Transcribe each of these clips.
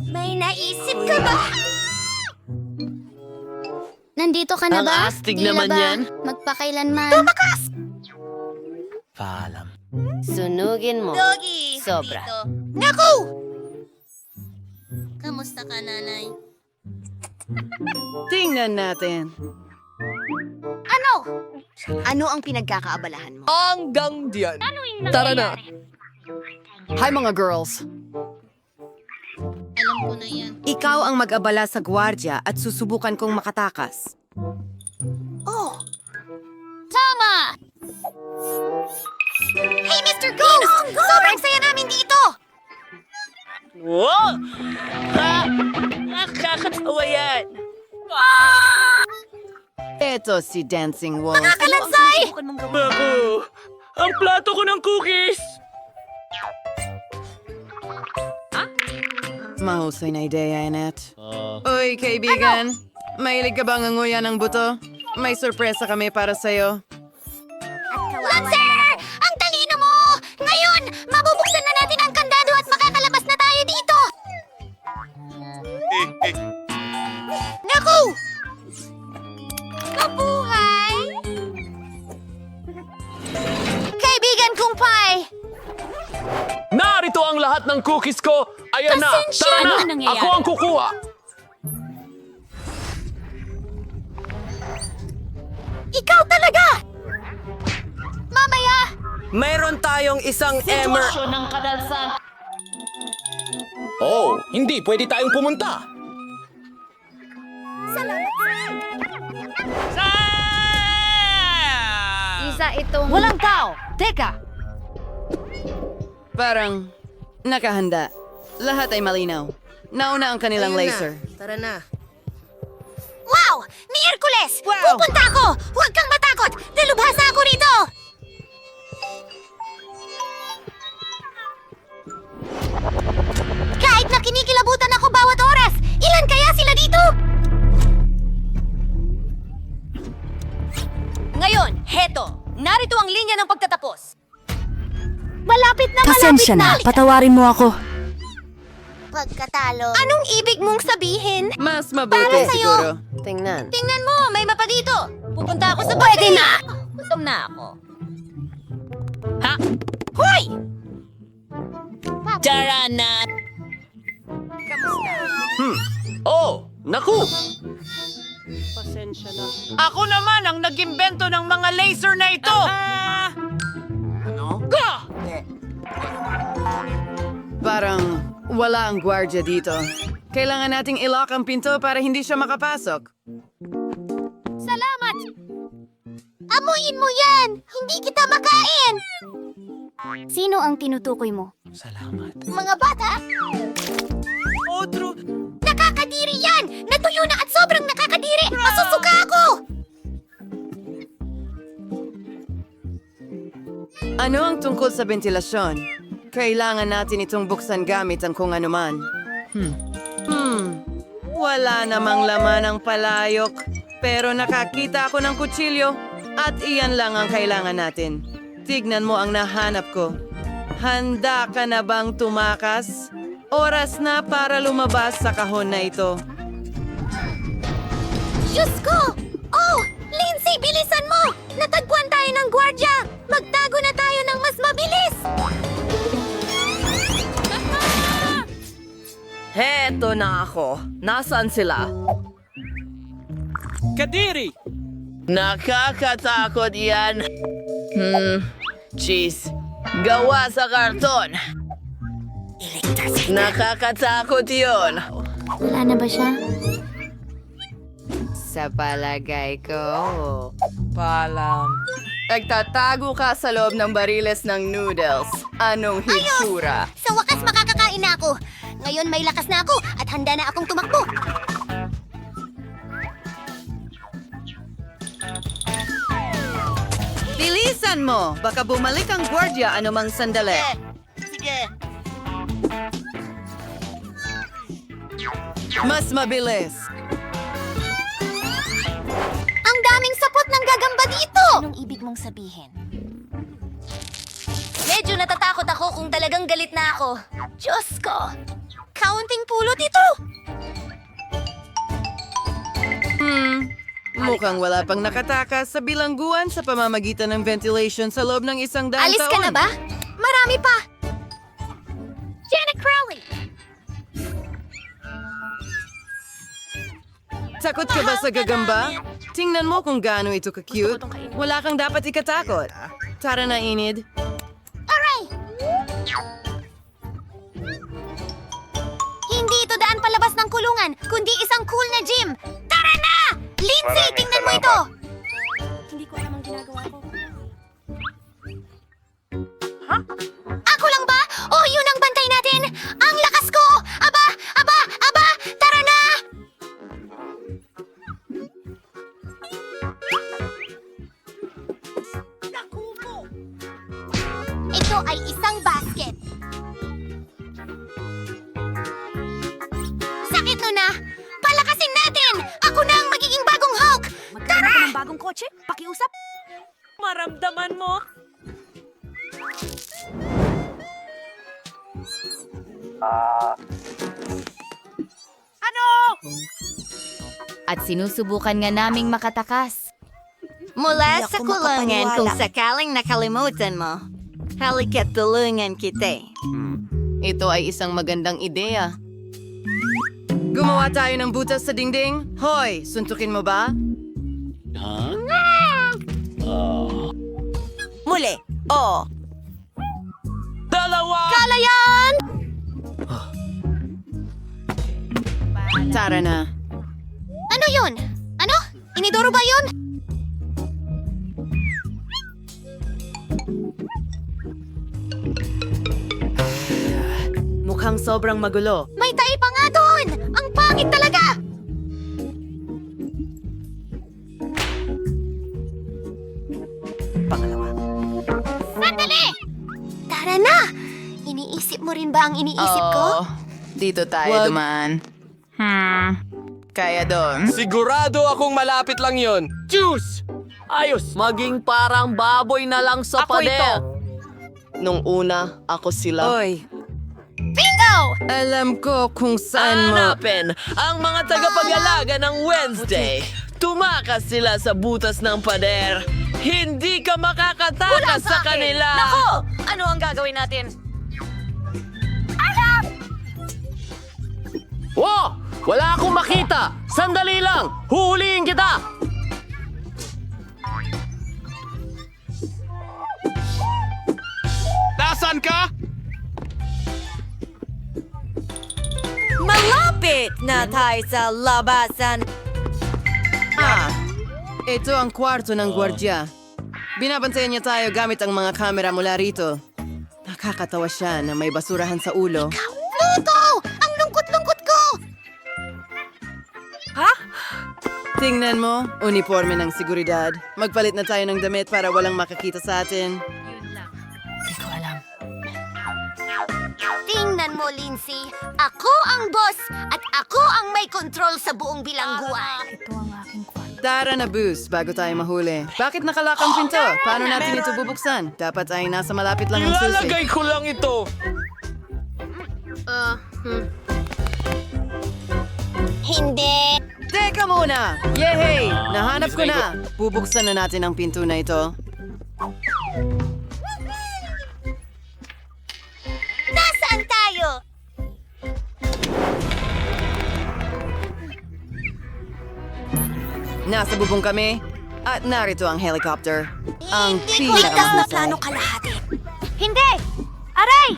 May naisip ka ba? Nandito ka na Ang ba? astig Tila naman ba? yan. Magpakailanman. Paalam. Sunugin mo. Doggy! Sobra. Dito. Naku! Kamusta ka, nanay? Tingnan natin. Ano? Ano ang pinagkakaabalahan mo? Hanggang diyan. Tara na. Hi mga girls. Alam ko na yan. Ikaw ang mag-abala sa gwardya at susubukan kong makatakas. Oh! Tama! Hey, Mr. Ghost! Sobrang saya namin dito! Wow! Ha! Nakakatawa yan. Eto si Dancing Wolf. Kalansay! Bago! Ang plato ko ng cookies! Mahusay na ideya, Annette. Uy, kaibigan. Mahilig ka bang nguya ng buto? May sorpresa kami para sa'yo. Lancer! Ang talino mo! Ngayon, mabubuksan na natin ang kandado at makakalabas na tayo dito! Naku! Mabuhay! Kaibigan kong Pai! Narito ang lahat ng cookies ko! Ayan na! Pasensya! Tara na! Ano nangyayari? Ako ang kukuha! Ikaw talaga! Mamaya! Mayroon tayong isang emer... ng kadalsan. Oh, hindi pwede tayong pumunta! Isa itong... Walang tao! Teka! Parang nakahanda. Lahat ay malinaw. Nauna ang kanilang laser. Tara na. Wow! Ni Hercules! Pupunta ako! Huwag kang matakot! Dalubhasa ako rito! Kahit na kinikilabutan ako bawat oras, ilan kaya sila dito? Ngayon, heto. Narito ang linya ng pagtatapos. Malapit na, Pasensya na, patawarin mo ako. Pagkatalo. Anong ibig mong sabihin? Mas mabuti Para sa'yo. siguro. Tingnan. Tingnan mo, may mapa dito. Pupunta ako sa Pwede na! Gutom na ako. Ha? Hoy! Tara na. Oh, naku! Ako naman ang nag-imbento ng mga laser na ito! Parang wala ang gwardya dito. Kailangan nating ilock ang pinto para hindi siya makapasok. Salamat! Amuyin mo yan! Hindi kita makain! Sino ang tinutukoy mo? Mga bata? Otro! Nakakadiri yan! Natuyo na at sobrang nakakadiri! Masusuka ako! Ano ang tungkol sa ventilasyon? Kailangan natin itong buksan gamit ang kung anuman. Wala namang laman ang palayok. Pero nakakita ako ng kutsilyo at iyan lang ang kailangan natin. Tignan mo ang nahanap ko. Handa ka na bang tumakas? Oras na para lumabas sa kahon na ito. Diyos ko! Oh! Lindsay, bilisan mo! Natagpuan tayo ng gwardya! Magtago na tayo ng mas mabilis! Heto na ako. Nasaan sila? Kadiri! Nakakatakot yan! Cheese. Gawa sa karton! Nakakatakot yun! Wala na ba siya? Sa palagay ko. Palam. Nagtatago ka sa loob ng bariles ng noodles. Anong hitsura? Sa wakas makakakain na ako! Ngayon may lakas na ako at handa na akong tumakbo! Bilisan mo! Baka bumalik ang gwardya anumang sandali. Sige! Mas mabilis. Ang daming sapot ng gagamba dito! Anong ibig mong sabihin? Medyo natatakot ako kung talagang galit na ako. Diyos ko! Kaunting pulot ito! Mukhang wala pang nakatakas sa bilangguan sa pamamagitan ng ventilation sa loob ng 100 taon. Alis ka na ba? Marami pa! Janet Crowley! Takot ka ba sa gagamba? Tingnan mo kung gaano ito ka-cute. Wala kang dapat ikatakot. Tara na, Enid. Aray! Hindi ito daan palabas ng kulungan, kundi isang cool na gym. Tara na! Lindsay, tingnan mo ito! Hindi ko alam ang ginagawa ko. Ako lang ba? O yun ang bantay natin? Ang lakas ko! Aba! Aba! Aba! Tara na! Ito ay isang basket. Sakit no na! Palakasin natin! Ako na ang magiging bagong Hulk! Tara! Bagong kotse? Pakiusap? Maramdaman mo. At sinusubukan nga naming makatakas. Mula sa kulungan kung sakaling nakalimutan mo, halika't tulungan kita. Ito ay isang magandang ideya. Gumawa tayo ng butas sa dingding. Hoy, suntukin mo ba? Muli. Oo. Dalawa! Kalayan! Tara na. Ano yun? Ano? Inidoro ba yun? Mukhang sobrang magulo. May tayo pa nga doon! Ang pangit talaga! Sandali! Tara na! Iniisip mo rin ba ang iniisip ko? Dito tayo dumaan. Kaya doon. Sigurado akong malapit lang yon. Juice! Ayos! Maging parang baboy na lang sa Ako pader. Nung una, ako sila. Oy, Bingo! alam ko kung saan mo... Hanapin ang mga tagapag-alaga ng Wednesday. Tumakas sila sa butas ng pader. Hindi ka makakatakas sa kanila. Nako! Ano ang gagawin natin? Wow! Wala akong makita! Sandali lang! Huhulihin kita! Nasaan ka? Malapit na tayo sa labasan. Ito ang kwarto ng gwardya. Binabantayan niya tayo gamit ang mga kamera mula rito. Nakakatawa siya na may basurahan sa ulo. Pluto! Ang lungkot-lungkot ko! Tingnan mo, uniforme ng seguridad. Magpalit na tayo ng damit para walang makakita sa atin. Tingnan mo, Lindsay. Ako ang boss at ako ang may control sa buong bilangguan. Tara na, Boost, bago tayo mahuli. Bakit nakalak ang pinto? Paano natin ito bubuksan? Dapat ay nasa malapit lang ang susi. Ilalagay ko lang ito! Hindi. Teka muna! Yehey! Nahanap ko na! Bubuksan na natin ang pinto na ito. Nasaan tayo? Nasa bubong kami at narito ang helicopter. Ang Hindi ko ligtas na plano pinakamahusay. kalahati. Hindi! Aray!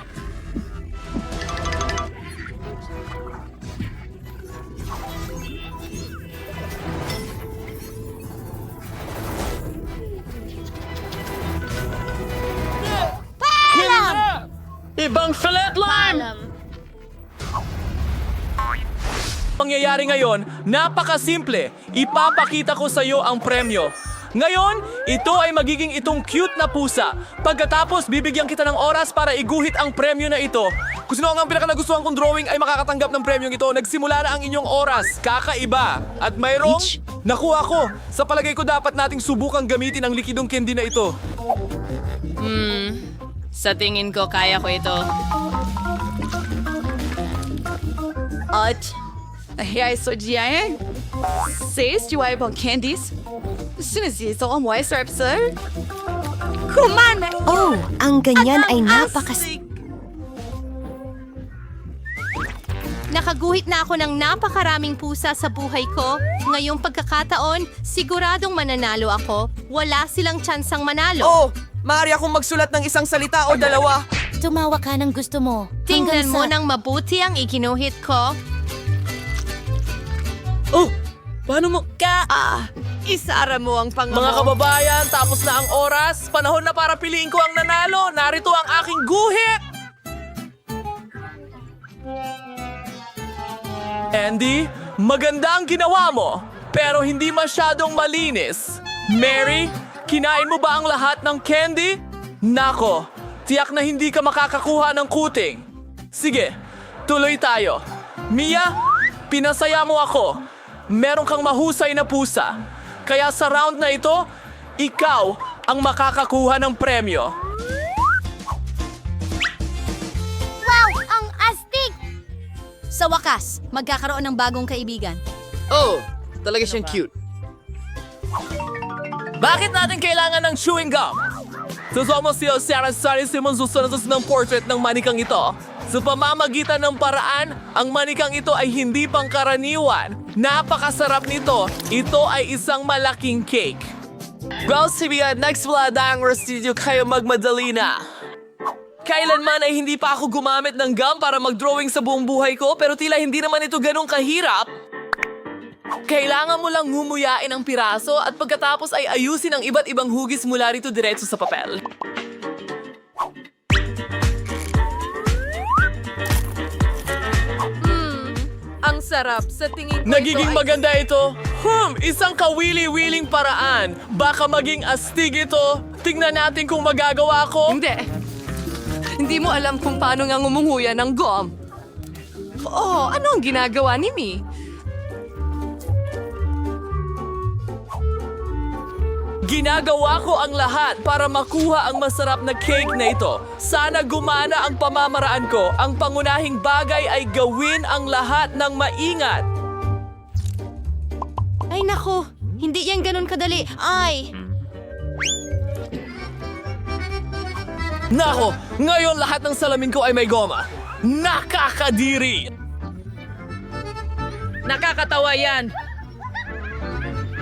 Ibang flatline! Pangyayari ngayon, napakasimple. Ipapakita ko sa iyo ang premyo. Ngayon, ito ay magiging itong cute na pusa. Pagkatapos, bibigyan kita ng oras para iguhit ang premyo na ito. Kung sino ang pinakanagustuhan kong drawing ay makakatanggap ng premyong ito. Nagsimula na ang inyong oras. Kakaiba. At mayroong nakuha ko. Sa palagay ko dapat nating subukang gamitin ang likidong candy na ito. Sa tingin ko, kaya ko ito. At, ay sojiayan. Sis, juway bang candies? Sinisiso ang white syrup, sir? Kumana! Oh, ang ganyan ay napakas... Nakaguhit na ako ng napakaraming pusa sa buhay ko. Ngayong pagkakataon, siguradong mananalo ako. Wala silang tsansang manalo. Oh, maaari akong magsulat ng isang salita o dalawa. Tumawa ka ng gusto mo. Tingnan mo ng mabuti ang ikinuhit ko. Oh, paano mo? Isara mo ang pangamo. Mga kababayan, tapos na ang oras. Panahon na para piliin ko ang nanalo. Narito ang aking guhit! Andy, maganda ang ginawa mo, pero hindi masyadong malinis. Mary, kinain mo ba ang lahat ng candy? Nako, tiyak na hindi ka makakakuha ng kuting. Sige, tuloy tayo. Mia, pinasaya mo ako. Meron kang mahusay na pusa. Kaya sa round na ito, ikaw ang makakakuha ng premyo. Wow, ang astig! Sa wakas, magkakaroon ng bagong kaibigan. Oh, talaga siyang cute. Bakit natin kailangan ng chewing gum? Susama siya Sarah Sari Simon susunod ng portrait ng manikang ito. Sa pamamagitan ng paraan, ang manikang ito ay hindi pangkaraniwan. Napakasarap nito. Ito ay isang malaking cake. Well, Sibia, next wala ang studio kayo magmadali na. Kailanman ay hindi pa ako gumamit ng gum para mag-drawing sa buong buhay ko, pero tila hindi naman ito ganong kahirap. Kailangan mo lang humuyain ang piraso at pagkatapos ay ayusin ang iba't ibang hugis mula rito diretso sa papel. Ang sarap sa tingin ko Nagiging maganda ito. Isang kawili-wiling paraan. Baka maging astig ito. Tingnan natin kung magagawa ko. Hindi mo alam kung paano nga ngumunguya ng gum. Oh, ano ang ginagawa ni Mi? Ginagawa ko ang lahat para makuha ang masarap na cake na ito. Sana gumana ang pamamaraan ko. Ang pangunahing bagay ay gawin ang lahat ng maingat. Ay nako, hindi yan ganun kadali. Ay! Nako, ngayon lahat ng salamin ko ay may goma. Nakakadiri! Nakakatawa yan.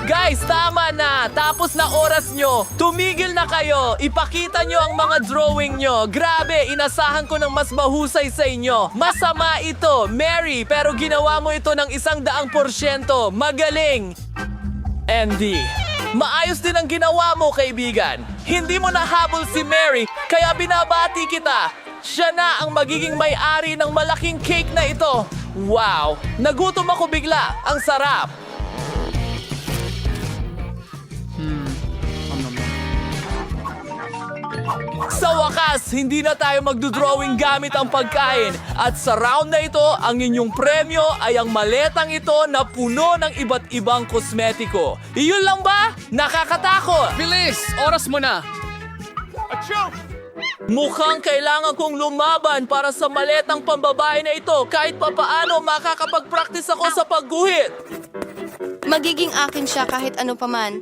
Guys, tama na! Tapos na oras nyo! Tumigil na kayo! Ipakita nyo ang mga drawing nyo! Grabe, inasahan ko ng mas mahusay sa inyo! Masama ito, Mary, pero ginawa mo ito ng 100%! Magaling! Andy, maayos din ang ginawa mo, kaibigan! Hindi mo nahabol si Mary, kaya binabati kita! Siya na ang magiging may-ari ng malaking cake na ito! Wow! Nagutom ako bigla! Ang sarap! Sa wakas, hindi na tayo magdodrawing gamit ang pagkain. At sa round na ito, ang inyong premyo ay ang maletang ito na puno ng iba't ibang kosmetiko. Iyon lang ba? Nakakatakot! Bilis! Oras mo na! Mukhang kailangan kong lumaban para sa maletang pambabae na ito kahit papaano makakapag-practice ako sa pagguhit. Magiging akin siya kahit ano paman.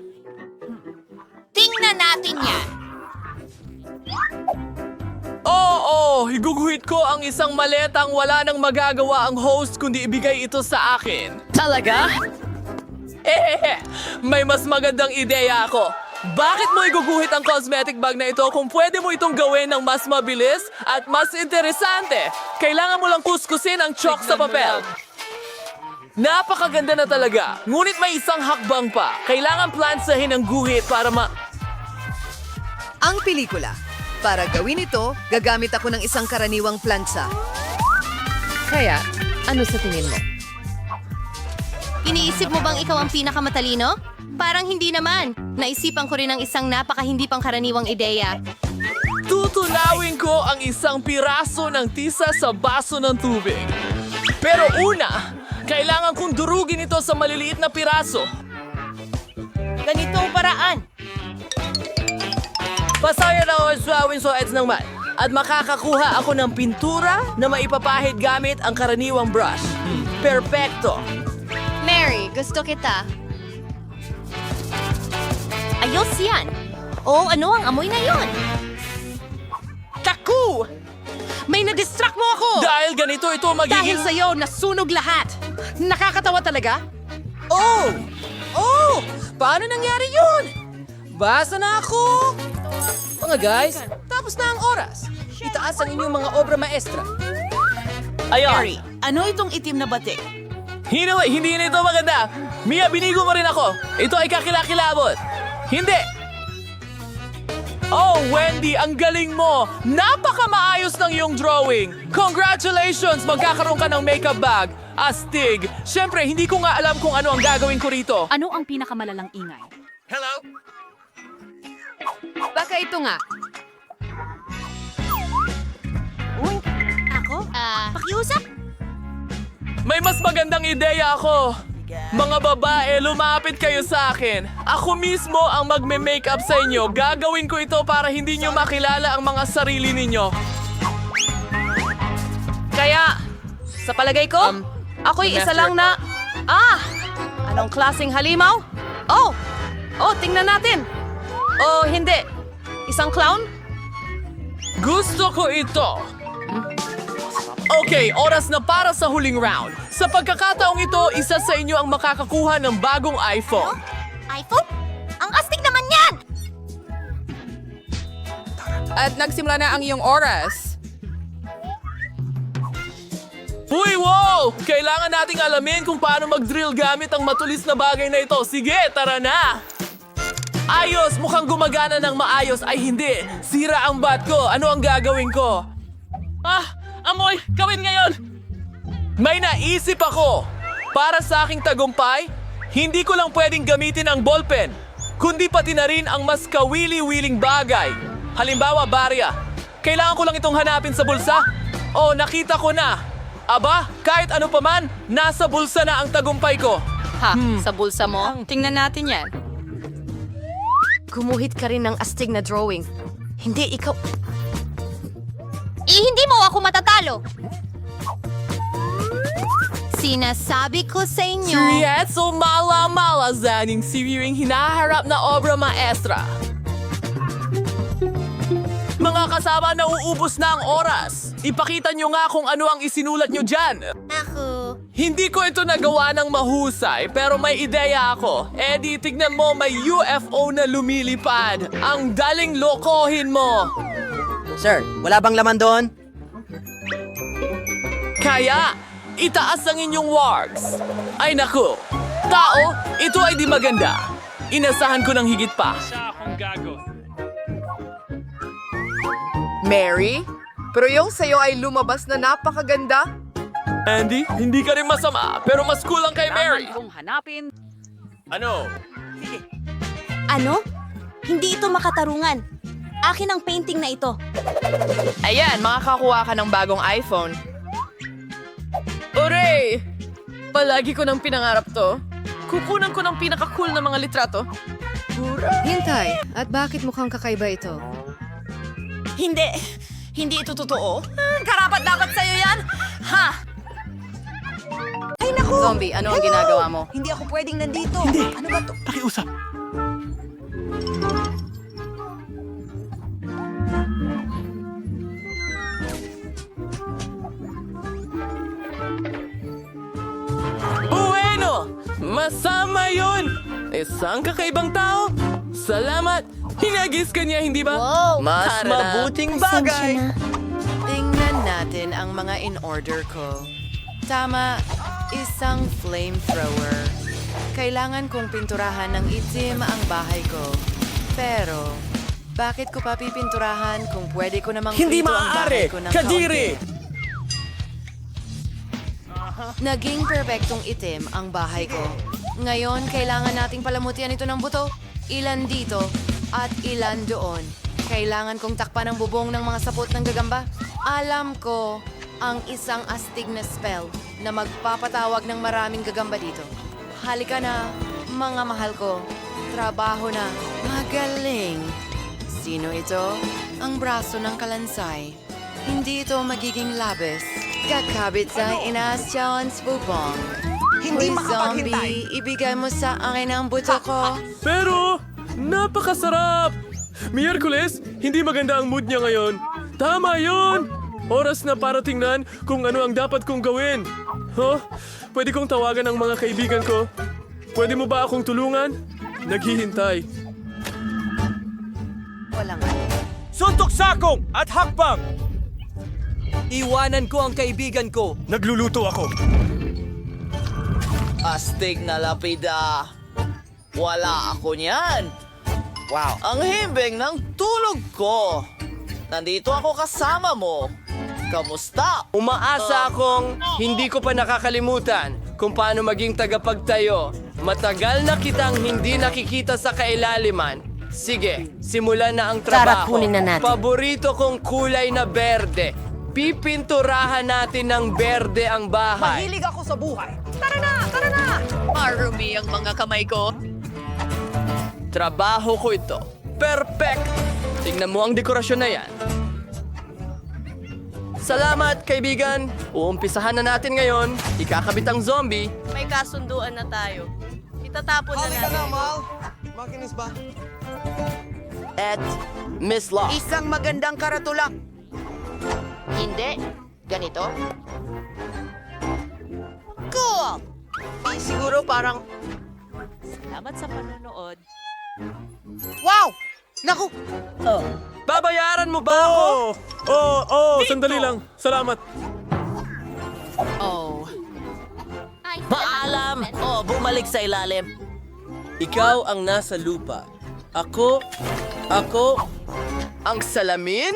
Tingnan natin yan. Oo, iguguhit ko ang isang maletang wala nang magagawa ang host kundi ibigay ito sa akin. Talaga? May mas magandang ideya ako. Bakit mo iguguhit ang cosmetic bag na ito kung pwede mo itong gawin ng mas mabilis at mas interesante? Kailangan mo lang kuskusin ang chalk sa papel. Napakaganda na talaga. Ngunit may isang hakbang pa. Kailangan plansahin ang guhit para Ang pelikula. Para gawin ito, gagamit ako ng isang karaniwang plansa. Kaya, ano sa tingin mo? Iniisip mo bang ikaw ang pinakamatalino? Parang hindi naman. Naisipan ko rin ang isang napaka-hindi pangkaraniwang ideya. Tutunawin ko ang isang piraso ng tisa sa baso ng tubig. Pero una, kailangan kong durugin ito sa maliliit na piraso. Ganito ang paraan. Pasaya na ako sa Winslow Eds ng Mat. At makakakuha ako ng pintura na maipapahid gamit ang karaniwang brush. Perpekto! Mary, gusto kita. Ayos yan. Oh, ano ang amoy na yon? Kaku! May na-distract mo ako! Dahil ganito ito magiging... Dahil sa'yo, nasunog lahat. Nakakatawa talaga. Oh! Oh! Paano nangyari yun? Basa na ako! Mga guys, tapos na ang oras. Itaas ang inyong mga obra maestra. Ayon! Ano itong itim na batik? Hindi na ito maganda. Mia, binigo mo rin ako. Ito ay kakilakilabot. Hindi! Oh, Wendy, ang galing mo! Napakamaayos ng iyong drawing! Congratulations! Magkakaroon ka ng makeup bag. Astig! Siyempre, hindi ko nga alam kung ano ang gagawin ko rito. Ano ang pinakamalalang ingay? Baka ito nga. Ako? Pakiusap? May mas magandang ideya ako. Mga babae, lumapit kayo sa akin. Ako mismo ang magme-makeup sa inyo. Gagawin ko ito para hindi nyo makilala ang mga sarili ninyo. Kaya, sa palagay ko, ako'y isa lang na... Anong klaseng halimaw? Oh, tingnan natin. Oh, hindi. Isang clown? Gusto ko ito. Okay, oras na para sa huling round. Sa pagkakataong ito, isa sa inyo ang makakakuha ng bagong iPhone. iPhone? Ang astig naman yan! At nagsimula na ang iyong oras. Uy, wow! Kailangan nating alamin kung paano mag-drill gamit ang matulis na bagay na ito. Sige, tara na! Ayos! Mukhang gumagana ng maayos. Ay, hindi. Sira ang bat ko. Ano ang gagawin ko? Amoy! Gawin ngayon! May naisip ako! Para sa aking tagumpay, hindi ko lang pwedeng gamitin ang ballpen, kundi pati na rin ang mas kawili-wiling bagay. Halimbawa, barya. Kailangan ko lang itong hanapin sa bulsa. Oh, nakita ko na. Aba, kahit ano pa man, nasa bulsa na ang tagumpay ko. Sa bulsa mo? Tingnan natin yan. Gumuhit ka rin ng astig na drawing. Hindi ikaw... Hindi mo ako matatalo. Sinasabi ko sa inyo... Seryoso, mala-mala zaning siriring hinaharap na obra maestra. Mga kasama, nauubos na ang oras. Ipakita nyo nga kung ano ang isinulat nyo dyan. Ako. Hindi ko ito nagawa ng mahusay, pero may ideya ako. Eddie, tignan mo, may UFO na lumilipad. Ang daling lokohin mo. Sir, wala bang laman doon? Kaya, itaas ang inyong wargs. Ay naku, tao, ito ay di maganda. Inasahan ko ng higit pa. Mary? Pero yung sa'yo ay lumabas na napakaganda. Andy, hindi ka rin masama, pero mas kulang kay Mary. Kung hanapin... Ano? Ano? Hindi ito makatarungan. Akin ang painting na ito. Ayan, makakakuha ka ng bagong iPhone. Ore! Palagi ko nang pinangarap to. Kukunan ko ng pinaka-cool na mga litrato. Hintay, at bakit mukhang kakaiba ito? Hindi. Hindi ito totoo. Karapat dapat sa'yo yan. Ha? Ay, naku! Zombie, ano ang ginagawa mo? Hindi ako pwedeng nandito. Ano ba to? Pakiusap. Bueno! Masama yun! Isang kakaibang tao? Salamat! Hinagis ka niya, hindi ba? Mas mabuting bagay! Tingnan natin ang mga in-order ko. Tama, isang flamethrower. Kailangan kong pinturahan ng itim ang bahay ko. Pero, bakit ko pa pipinturahan kung pwede ko namang Hindi prito ang bahay maaari! ko ng Kadiri! kaunti? Naging perpektong itim ang bahay ko. Ngayon, kailangan nating palamutian ito ng buto. Ilan dito at ilan doon. Kailangan kong takpan ang bubong ng mga sapot ng gagamba. Alam ko ang isang astig na spell na magpapatawag ng maraming gagamba dito. Halika na, mga mahal ko. Trabaho na. Magaling. Sino ito? ang braso ng kalansay. Hindi ito magiging labis. Kakabit sa inaas Jones bubong. Hindi zombie, ibigay mo sa akin ang buto ko. Pero, napakasarap! Miyerkules, hindi maganda ang mood niya ngayon. Tama yon! Oras na para tingnan kung ano ang dapat kong gawin. Huh? Pwede kong tawagan ang mga kaibigan ko. Pwede mo ba akong tulungan? Naghihintay. Suntok sakong at hakbang! Iwanan ko ang kaibigan ko. Nagluluto ako. Astig na lapida. Wala ako niyan. Wow. Ang himbing ng tulog ko. Nandito ako kasama mo. Kamusta? Umaasa akong hindi ko pa nakakalimutan kung paano maging tagapagtayo. Matagal na kitang hindi nakikita sa kailaliman. Sige, simulan na ang trabaho. Paborito kong kulay na berde. Pipinturahan natin ng berde ang bahay. Mahilig ako sa buhay. Marumi ang mga kamay ko. Trabaho ko ito. Perfect! Tingnan mo ang dekorasyon na yan. Salamat, kaibigan. Uumpisahan na natin ngayon. Ikakabit ang zombie. May kasunduan na tayo. Itatapon na natin. At Miss Law. Isang magandang karatula. Hindi. Ganito? Cool! Siguro parang... Salamat sa panonood. Wow! Naku! Babayaran mo ba ako? Sandali lang. Salamat. Paalam! Bumalik sa ilalim. Ikaw ang nasa lupa. Ako, ang salamin?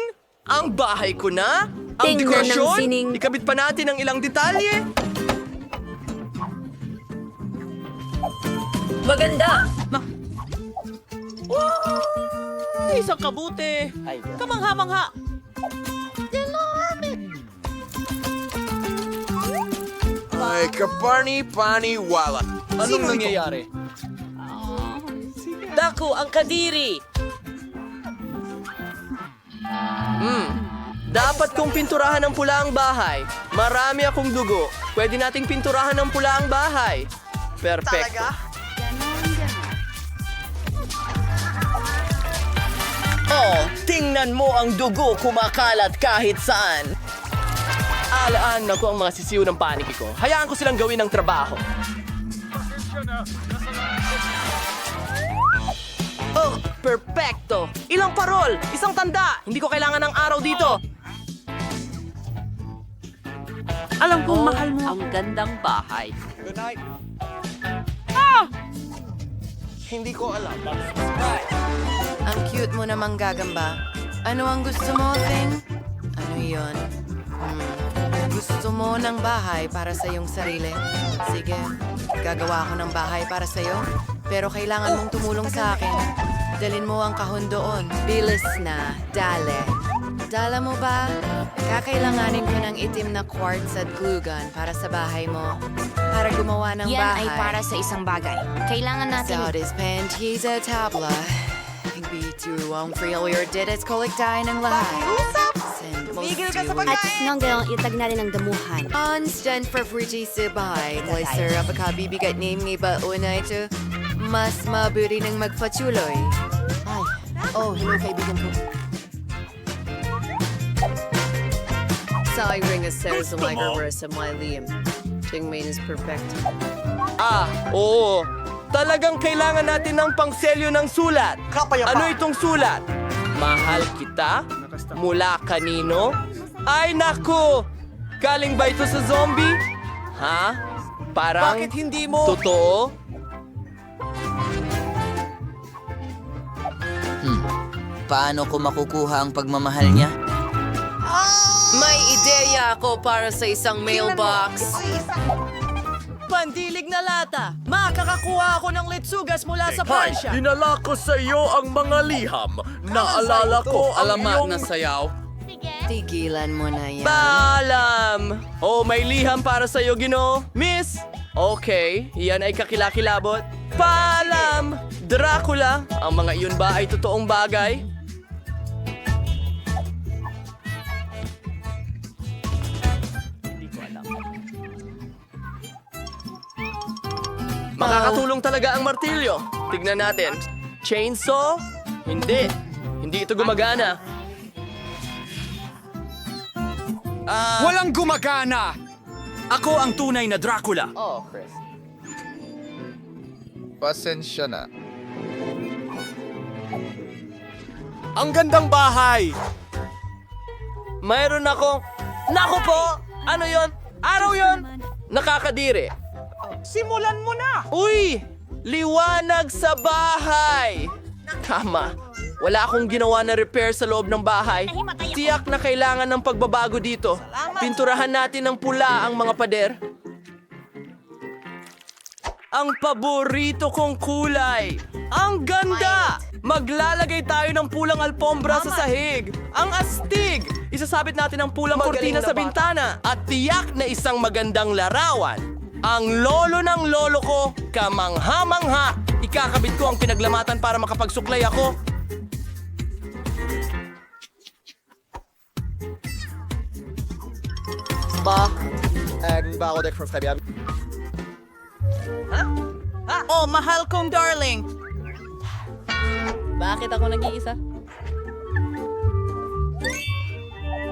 Ang bahay ko na? Ang dekorasyon? Ikabit pa natin ang ilang detalye? Maganda! Isang kabuti. Kamangha-mangha! Ay, kaparni-pani-wala. Anong nangyayari? Daku, ang kadiri! Dapat kong pinturahan ng pula ang bahay. Marami akong dugo. Pwede nating pinturahan ng pula ang bahay. Perfecto. Tingnan mo ang dugo kumakalat kahit saan. Alaan na ko ang mga sisiw ng paniki ko. Hayaan ko silang gawin ang trabaho. Perfecto! Ilang parol! Isang tanda! Hindi ko kailangan ng araw dito! Alam kong mahal mo. Ang gandang bahay. Hindi ko alam. Ang cute mo namang gagamba. Ano ang gusto mo, Thing? Ano yon? Gusto mo ng bahay para sa iyong sarili? Sige, gagawa ako ng bahay para sa iyo. Pero kailangan mong tumulong sa akin. Dalin mo ang kahon doon. Bilis na, dale. Dala mo ba? Kakailanganin ko ng itim na quartz at glue gun para sa bahay mo. Para gumawa ng Yan bahay. ay para sa isang bagay. Kailangan natin... Saudis panties at tabla. Bito ang failure did it kolektahin ng lahat. Send mo At nanggal itag na rin ang damuhan. Constant for fruity sa bahay. Moister up kabibigat name ni ba una ito? Mas mabuti ng magpatuloy. Hello kaibigan ko. Sa ring a series of microverse sa my liam. Tingmain is perfect. Oo. Talagang kailangan natin ng pangselyo ng sulat. Ano itong sulat? Mahal kita? Mula kanino? Ay naku! Galing ba ito sa zombie? Ha? Parang... Bakit hindi mo? Totoo? Paano ko makukuha ang pagmamahal niya? May ideya ako para sa isang mailbox. Pandilig na lata. Makakakuha ako ng litsugas mula sa Pransya. Dinala ko sa iyo ang mga liham. Naalala ko ang iyong... sayaw. Tigilan mo na yan. Paalam! May liham para sa'yo, Ginoo. Miss! Okay, yan ay kakilakilabot. Paalam! Dracula! Ang mga iyon ba ay totoong bagay? Makakatulong talaga ang martilyo. Tignan natin. Chainsaw? Hindi. Hindi ito gumagana. Walang gumagana! Ako ang tunay na Dracula. Oh, Chris. Pasensya na. Ang gandang bahay! Mayroon akong... Naku po! Ano yon? Araw yon? Nakakadiri. Simulan mo na! Uy! Liwanag sa bahay! Tama. Wala akong ginawa na repair sa loob ng bahay. Tiyak na kailangan ng pagbabago dito. Pinturahan natin ng pula ang mga pader. Ang paborito kong kulay! Ang ganda! Maglalagay tayo ng pulang alpombra sa sahig. Ang astig! Isasabit natin ang pulang kortina sa bintana. At tiyak na isang magandang larawan. Ang lolo ng lolo ko, kamangha-mangha. Ikakabit ko ang pinaglamatan para makapagsuklay ako. Oh, mahal kong darling! Bakit ako nag-iisa?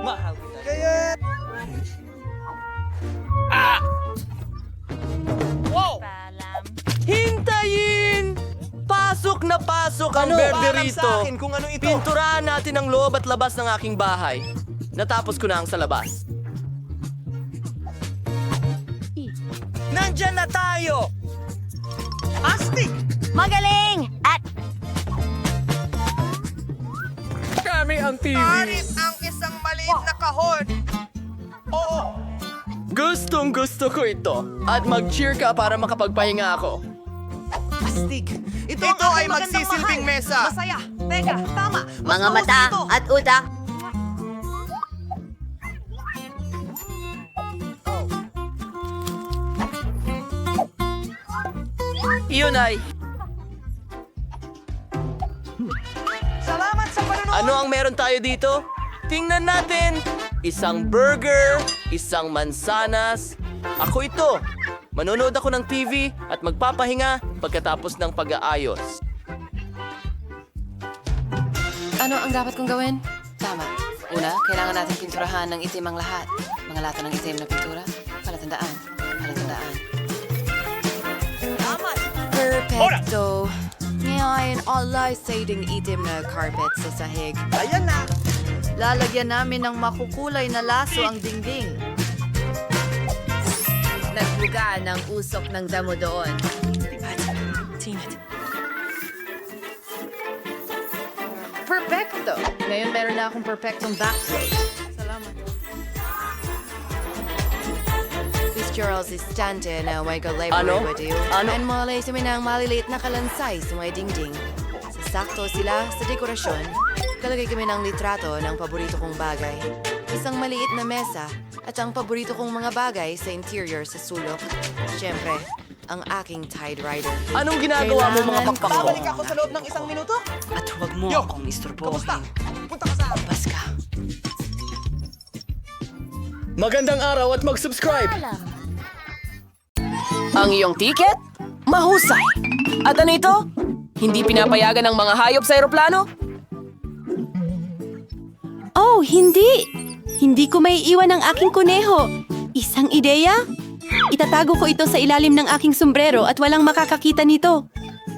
Mahal. Hintayin! Pasok na pasok ang berde rito. Kung ano ito. Pinturahan natin ang loob at labas ng aking bahay. Natapos ko na ang sa labas. Nandyan na tayo! Astig! Magaling! At Kami ang TV. ang isang maliit na kahon. Gustong gusto ko ito. At mag-cheer ka para makapagpahinga ako. Ito ay magsisilbing mesa. Masaya! Teka, tama! Mas mga mata mahusay ito. at utak. Iyon ay... Salamat sa panonood! Ano ang meron tayo dito? Tingnan natin. Isang burger, isang mansanas. Ako ito. Manonood ako ng TV at magpapahinga pagkatapos ng pag-aayos. Ano ang dapat kong gawin? Tama. Una, kailangan natin pinturahan ng itim ang lahat. Mga lata ng itim na pintura. Palatandaan. Palatandaan. Perfecto. Ngayon, alay siding itim na carpet sa sahig. Ayan na! Lalagyan namin ng makukulay na laso ang dingding. Nagbuga ng usok ng damo doon. Perfecto! Ngayon meron na akong perfectong backflip. Salamat. This Charles is Stanton na may galay Ano? video. Ano? And malay sa minang maliliit na kalansay sa may dingding. Sasakto sila sa dekorasyon. Kalagay kami ng litrato ng paborito kong bagay. Isang maliit na mesa at ang paborito kong mga bagay sa interior sa sulok. Siyempre, ang aking Tide Rider. Anong ginagawa mo mga Kailangan pakpak ko? Babalik ako sa loob ng isang minuto. At huwag mo akong istorbohin. Kamusta? Punta ka sa... Labas ka. Magandang araw at mag-subscribe. Ang iyong tiket? Mahusay. At ano ito? Hindi pinapayagan ng mga hayop sa eroplano? Oh, hindi! Hindi ko may iwan ang aking kuneho. Isang ideya? Itatago ko ito sa ilalim ng aking sombrero at walang makakakita nito.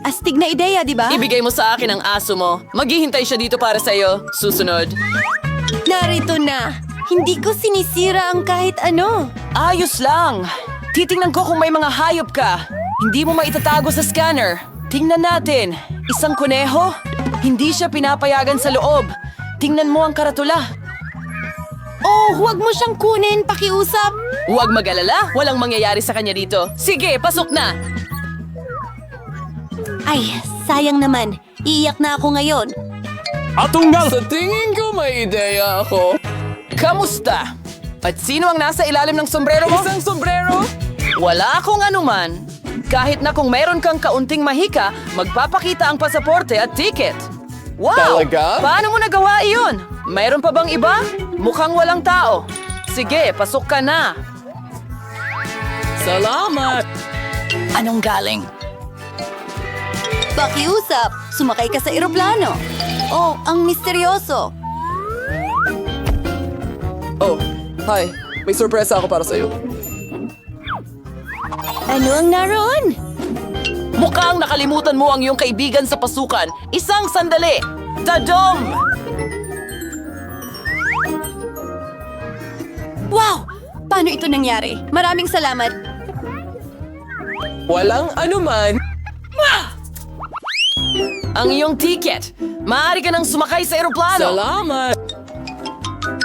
Astig na ideya, di ba? Ibigay mo sa akin ang aso mo. Maghihintay siya dito para sa'yo. Susunod. Narito na! Hindi ko sinisira ang kahit ano. Ayos lang. Titingnan ko kung may mga hayop ka. Hindi mo maitatago sa scanner. Tingnan natin. Isang kuneho? Hindi siya pinapayagan sa loob. Tingnan mo ang karatula. Oh, huwag mo siyang kunin, pakiusap. Huwag mag-alala. Walang mangyayari sa kanya dito. Sige, pasok na. Ay, sayang naman. Iiyak na ako ngayon. Atunggal! Sa tingin ko may ideya ako. Kamusta? At sino ang nasa ilalim ng sombrero mo? Isang sombrero? Wala akong anuman. Kahit na kung meron kang kaunting mahika, magpapakita ang pasaporte at ticket. Wow! Talaga? Paano mo nagawa iyon? Mayroon pa bang iba? Mukhang walang tao. Sige, pasok ka na. Salamat! Anong galing? Pakiusap, sumakay ka sa eroplano. Oh, ang misteryoso. Oh, hi. May sorpresa ako para sa'yo. Ano ang naroon? Mukhang nakalimutan mo ang iyong kaibigan sa pasukan. Isang sandali! Tadom! Wow! Paano ito nangyari? Maraming salamat. Walang anuman. Ang iyong ticket! Maaari ka nang sumakay sa eroplano! Salamat.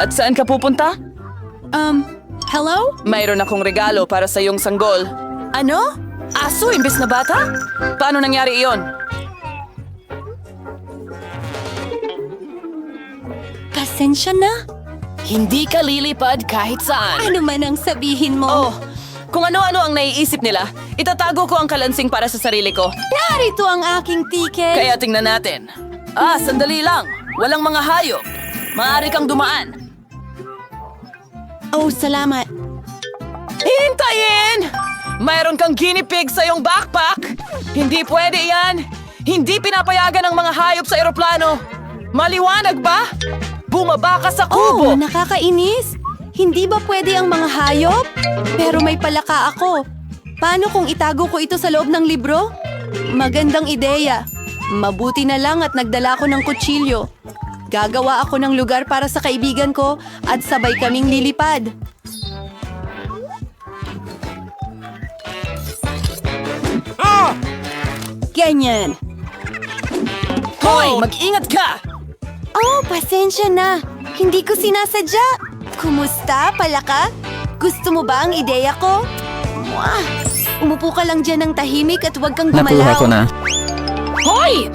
At saan ka pupunta? Hello? Mayroon akong regalo para sa iyong sanggol. Ano? Aso imbes na bata? Paano nangyari iyon? Pasensya na. Hindi ka lilipad kahit saan. Ano man ang sabihin mo. Oh, kung ano-ano ang naiisip nila, itatago ko ang kalansing para sa sarili ko. Narito ang aking ticket. Kaya tingnan natin. Sandali lang. Walang mga hayop. Maaari kang dumaan. Oh, salamat. Hintayin! Mayroon kang guinea pig sa iyong backpack. Hindi pwede yan. Hindi pinapayagan ng mga hayop sa eroplano. Maliwanag ba? Bumaba ka sa Oh, kubo. nakakainis. Hindi ba pwede ang mga hayop? Pero may palaka ako. Paano kung itago ko ito sa loob ng libro? Magandang ideya. Mabuti na lang at nagdala ko ng kutsilyo. Gagawa ako ng lugar para sa kaibigan ko at sabay kaming lilipad. Ganyan. Hoy, mag-ingat ka! Oh, pasensya na. Hindi ko sinasadya. Kumusta, palaka? Gusto mo ba ang ideya ko? Mwah! Umupo ka lang dyan ng tahimik at huwag kang gumalaw. Hoy!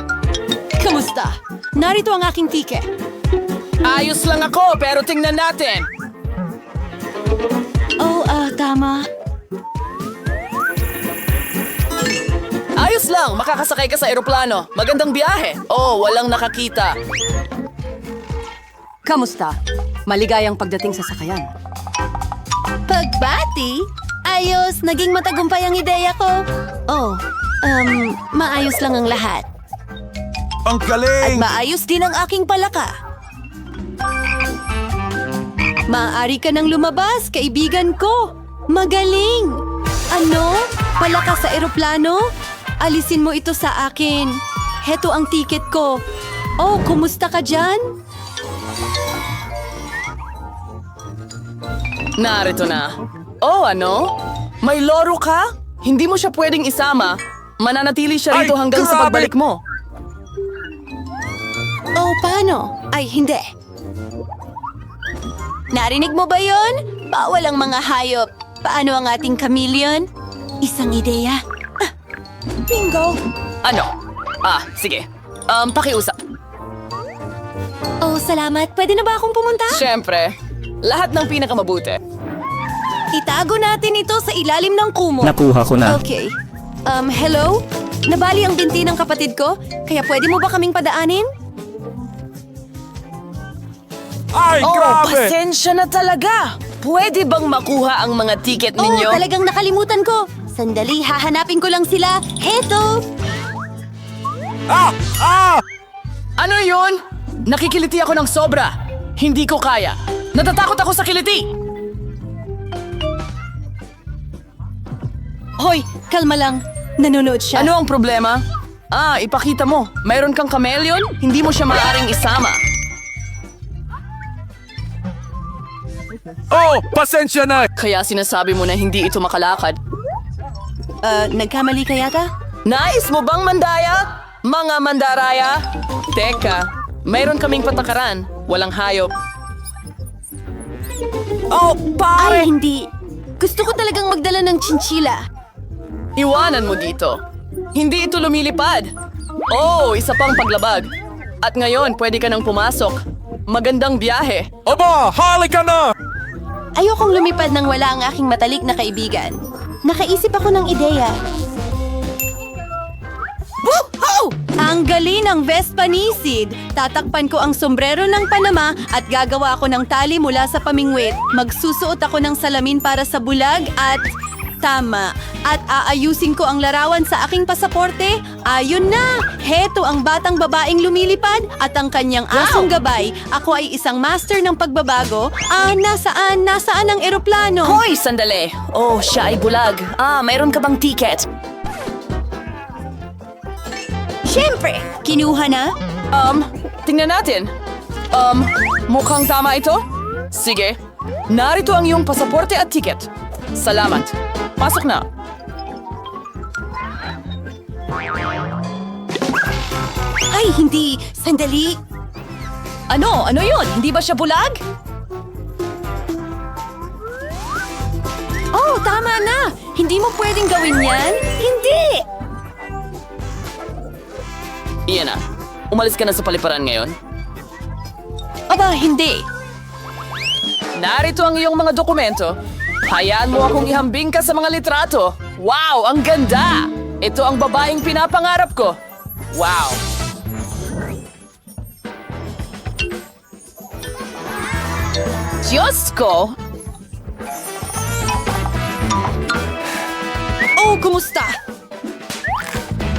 Kamusta? Narito ang aking ticket. Ayos lang ako, pero tingnan natin. Oh, tama. Ayos lang, makakasakay ka sa eroplano. Magandang biyahe. Oh, walang nakakita. Kamusta? Maligayang pagdating sa sakayan. Pagbati? Ayos, naging matagumpay ang ideya ko. Oh, maayos lang ang lahat. Ang galing! Maayos din ang aking palaka. Maaari ka nang lumabas, kaibigan ko. Magaling! Ano? Palaka sa eroplano? Alisin mo ito sa akin. Heto ang tiket ko. Oh, kumusta ka dyan? Narito na. Oh, ano? May loro ka? Hindi mo siya pwedeng isama. Mananatili siya rito Ay, hanggang sa grabe! pagbalik mo. Oh, paano? Ay, hindi. Narinig mo ba yon? Bawal ang mga hayop. Paano ang ating chameleon? Isang ideya. Bingo! Ano? Sige. Pakiusap. Oh, salamat. Pwede na ba akong pumunta? Siyempre. Lahat ng pinakamabuti. Itago natin ito sa ilalim ng kumo. Nakuha ko na. Okay. Hello? Nabali ang binti ng kapatid ko, kaya pwede mo ba kaming padaanin? Ay, grabe! Pasensya na talaga. Pwede bang makuha ang mga tiket Oo, ninyo? talagang nakalimutan ko. Sandali, hahanapin ko lang sila. Heto! Ano yun? Nakikiliti ako ng sobra. Hindi ko kaya. Natatakot ako sa kiliti. Hoy, kalma lang. Nanonood siya. Ano ang problema? Ipakita mo. Mayroon kang chameleon? Hindi mo siya maaaring isama. Oh, pasensya na! Kaya sinasabi mo na hindi ito makalakad. Nagkamali ka yata? Nais mo bang mandaya? Mga mandaraya? Teka, mayroon kaming patakaran. Walang hayop. Oh, pare! Ay, hindi. Gusto ko talagang magdala ng chinchila. Iwanan mo dito. Hindi ito lumilipad. Oh, isa pang paglabag. At ngayon, pwede ka nang pumasok. Magandang biyahe. Aba, halika na! Ayokong lumipad nang wala ang aking matalik na kaibigan. Nakaisip ako ng ideya. Woohoo! Ang galing ng Vespa Nisid. Tatakpan ko ang sombrero ng Panama at gagawa ako ng tali mula sa pamingwit. Magsusuot ako ng salamin para sa bulag at Tama. At aayusin ko ang larawan sa aking pasaporte. Ayun na! Heto ang batang babaeng lumilipad at ang kanyang asong gabay. Ako ay isang master ng pagbabago. Nasaan? Nasaan ang eroplano? Hoy, sandali! Oh, siya ay bulag. Mayroon ka bang ticket? Siyempre! Kinuha na? Tingnan natin. Mukhang tama ito? Sige. Narito ang iyong pasaporte at ticket. Salamat. Pasok na. Ay, hindi! Sandali! Ano? Ano yun? Hindi ba siya bulag? Oh, tama na! Hindi mo pwedeng gawin yan? Hindi! Iyan na. Umalis ka na sa paliparan ngayon. Aba, hindi! Narito ang iyong mga dokumento. Hayaan mo akong ihambing ka sa mga litrato. Wow, ang ganda! Ito ang babaeng pinapangarap ko. Wow! Diyos ko! Oh, kumusta?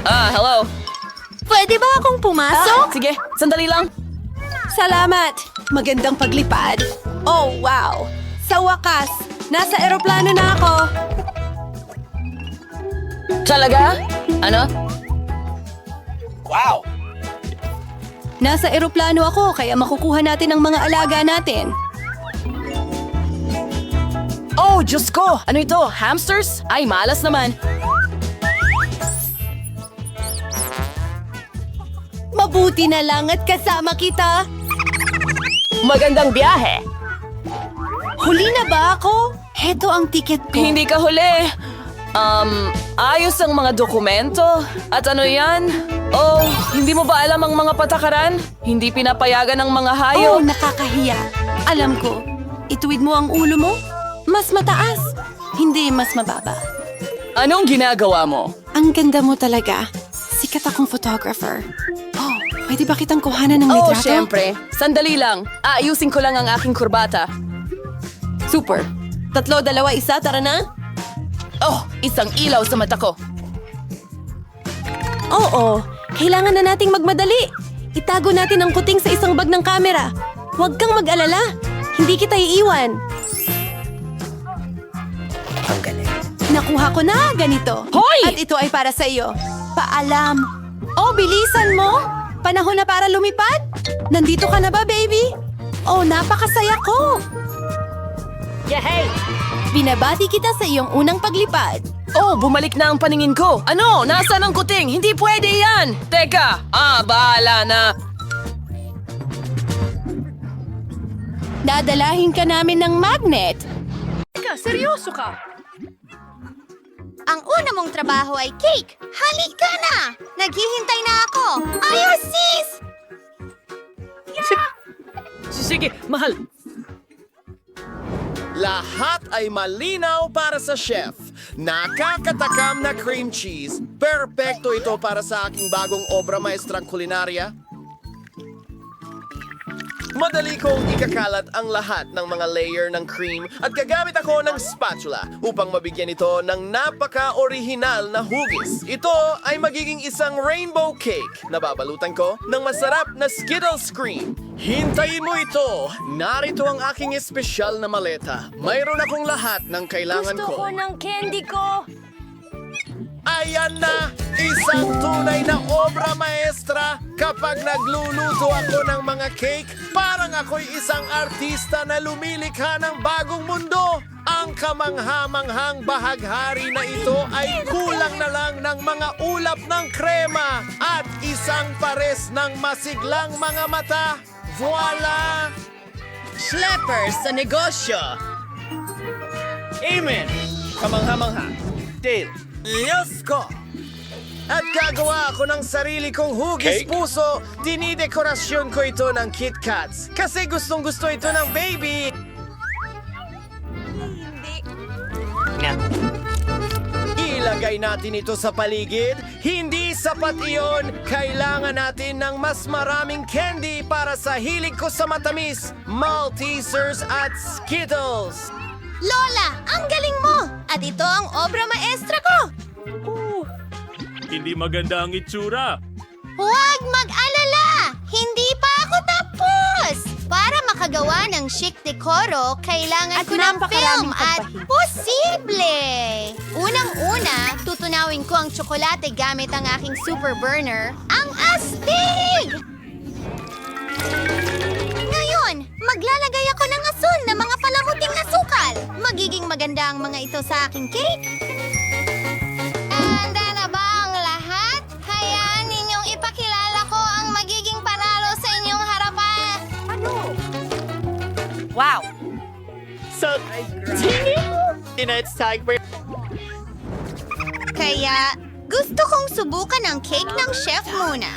Hello. Pwede ba akong pumasok? Sige, sandali lang. Salamat! Magandang paglipad. Oh, wow! Sa wakas, nasa eroplano na ako. Talaga? Ano? Wow! Nasa eroplano ako, kaya makukuha natin ang mga alaga natin. Oh, Diyos ko! Ano ito? Hamsters? Ay, malas naman. Mabuti na lang at kasama kita. Magandang biyahe! Huli na ba ako? Heto ang tiket ko. Hindi ka huli. Ayos ang mga dokumento. At ano yan? Oh, hindi mo ba alam ang mga patakaran? Hindi pinapayagan ng mga Oh, hayop. nakakahiya. Alam ko. Ituwid mo ang ulo mo? Mas mataas. Hindi mas mababa. Anong ginagawa mo? Ang ganda mo talaga. Sikat akong photographer. Oh, pwede ba kitang kuhanan ng Oh, litrato? syempre. Sandali lang. Aayusin ko lang ang aking kurbata. Super. 3, 2, 1, tara na? Oh, isang ilaw sa mata ko. Oo, kailangan na nating magmadali. Itago natin ang kuting sa isang bag ng kamera. Huwag kang mag-alala. Hindi kita iiwan. Ang galing. Nakuha ko na ganito. Hoy! At ito ay para sa iyo. Paalam. Oh, bilisan mo. Panahon na para lumipad. Nandito ka na ba, baby? Oh, napakasaya ko. Yehey! Binabati kita sa iyong unang paglipad. Oh, bumalik na ang paningin ko. Ano? Nasaan ang kuting? Hindi pwede yan! Teka! Bahala na. Dadalahin ka namin ng magnet. Teka, seryoso ka? Ang una mong trabaho ay cake. Halika na! Naghihintay na ako. Ayos, sis! Sige, mahal. Lahat ay malinaw para sa chef. Nakakatakam na cream cheese. Perpekto ito para sa aking bagong obra maestrang kulinarya. Madali kong ikakalat ang lahat ng mga layer ng cream at gagamit ako ng spatula upang mabigyan ito ng napaka-orihinal na hugis. Ito ay magiging isang rainbow cake na babalutan ko ng masarap na Skittles cream. Hintayin mo ito! Narito ang aking espesyal na maleta. Mayroon akong lahat ng kailangan ko. ng candy ko. Ayan na! Isang tunay na obra maestra! Kapag nagluluto ako ng mga cake, parang ako'y isang artista na lumilikha ng bagong mundo! Ang kamangha-manghang bahaghari na ito ay kulang na lang ng mga ulap ng krema at isang pares ng masiglang mga mata. Voila! Schleppers sa negosyo! Amen! Kamangha-mangha. Dale. Diyos ko! At gagawa ako ng sarili kong hugis puso. Dinidekorasyon ko ito ng Kit Kats. Kasi gustong-gusto ito ng baby. Ilagay natin ito sa paligid. Hindi sapat iyon. Kailangan natin ng mas maraming candy para sa hilig ko sa matamis, Maltesers at Skittles. Lola, ang galing mo! At At ito ang obra maestra ko! Hindi maganda ang itsura. Huwag mag-alala! Hindi pa ako tapos! Para makagawa ng chic decoro, kailangan ko ng film at posible! Unang-una, tutunawin ko ang tsokolate gamit ang aking super burner, ang astig! Ngayon, maglalagay ako ng asul na mga palamuting asukal. Magiging maganda ang mga ito sa aking cake. Handa na ba ang lahat? Hayaan ninyong ipakilala ko ang magiging panalo sa inyong harapan. Wow! Kaya, gusto kong subukan ang cake ng chef muna.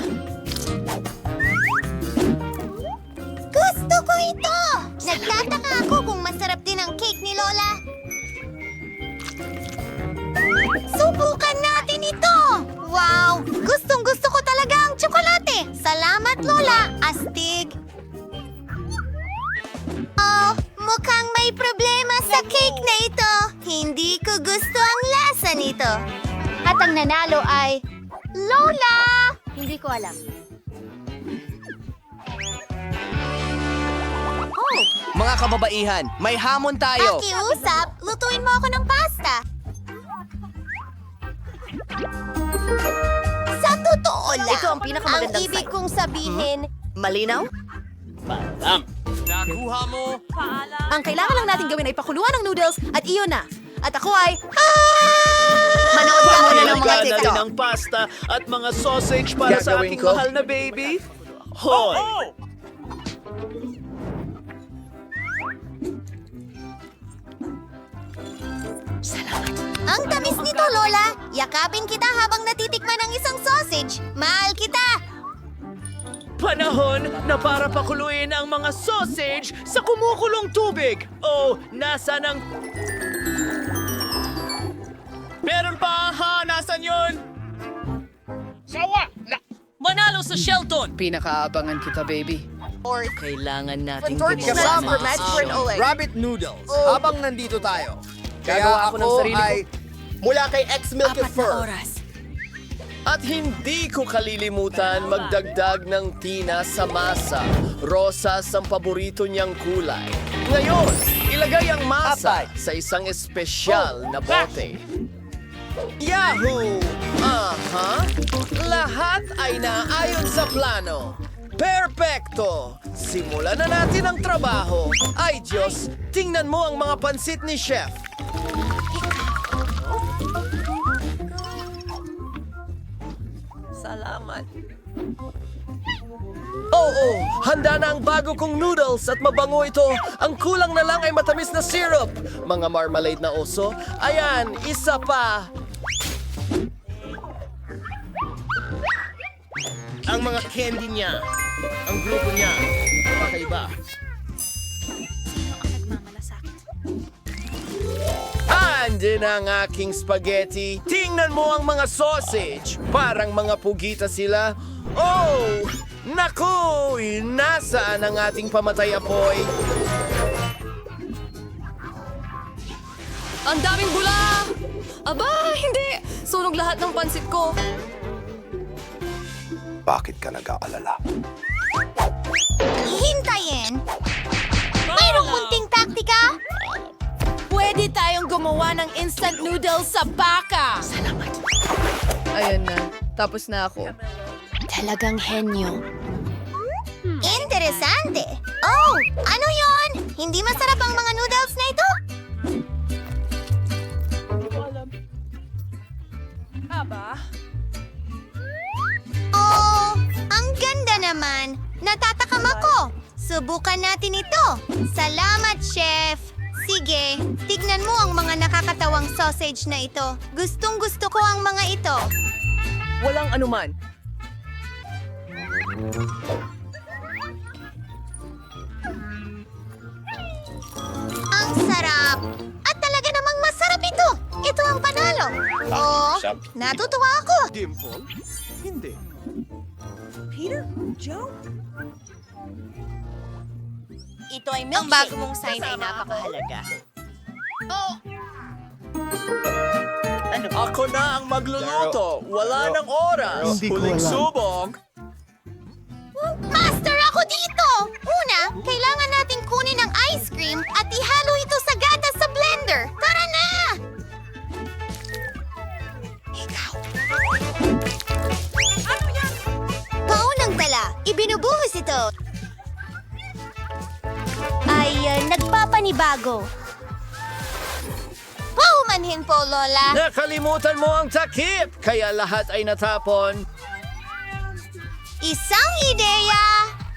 Gusto ko ito! Nagtataka ako kung masarap din ang cake ni Lola. Subukan natin ito! Wow! Gustong-gusto ko talaga ang tsokolate! Salamat, Lola! Astig! Oh, mukhang may problema sa cake na ito. Hindi ko gusto ang lasa nito. At ang nanalo ay... Lola! Hindi ko alam. Mga kababaihan, may hamon tayo. Pakiusap, lutuin mo ako ng pasta. Sa totoo lang, Ito ang pinakamagandang ang ibig kong sabihin, malinaw? Nakuha mo. Ang kailangan lang natin gawin ay pakuluan ng noodles at iyon na. At ako ay... Manood ka muna ng mga Ilagay TikTok. natin ang pasta at mga sausage para sa Gagawin aking ko? mahal na baby. Hoy! Ang tamis nito, Lola. Yakapin kita habang natitikman ang isang sausage. Mahal kita. Panahon na para pakuluin ang mga sausage sa kumukulong tubig. Oh, nasa ng... Meron pa, ha? Nasaan yun? Manalo sa Shelton! Pinakaabangan kita, baby. Kailangan natin Kasama Rabbit noodles. Habang nandito tayo. Kaya Gagawa ako ng sarili ko. ay mula kay X-Milk and Fur. At hindi ko kalilimutan magdagdag ng tina sa masa. Rosas ang paborito niyang kulay. Ngayon, ilagay ang masa sa isang espesyal na bote. Yahoo! Aha! Lahat ay naayon sa plano. Perpekto! Simulan na natin ang trabaho. Ay Diyos, tingnan mo ang mga pansit ni Chef. Salamat. Oo, handa na ang bago kong noodles at mabango ito. Ang kulang na lang ay matamis na syrup. Mga marmalade na oso. Ayan, isa pa. Ang mga candy niya. Ang grupo niya. Kakaiba. Andin ang aking spaghetti. Tingnan mo ang mga sausage. Parang mga pugita sila. Oh! Naku! Nasaan ang ating pamatay apoy? Ang daming bula! Aba, hindi! Sunog lahat ng pansit ko. Bakit ka nag-aalala? Hintayin. Mayroong munting taktika. Pwede tayong gumawa ng instant noodles sa baka! Ayan na. Tapos na ako. Talagang henyo. Interesante. Oh, ano yon? Hindi masarap ang mga noodles na ito? Oh, ang ganda naman. Natatakam ako. Subukan natin ito. Salamat, Chef. Sige, tignan mo ang mga nakakatawang sausage na ito. Gustong-gusto ko ang mga ito. Walang anuman. Ang sarap. At talaga namang masarap ito. Ito ang panalo. Oh, natutuwa ako. Dimple? Hindi. Ito ay milkshake. Ang bago mong sign ay napakahalaga. Ako na ang magluluto. Wala ng oras. Huling subok. Master, ako dito! Una, kailangan nating kunin ang ice cream at ihalo ito sa gatas sa blender. Tara na! Paunang tala, ibinubuhos ito. Ay, nagpapanibago. Paumanhin po, Lola. Nakalimutan mo ang takip, kaya lahat ay natapon. Isang ideya!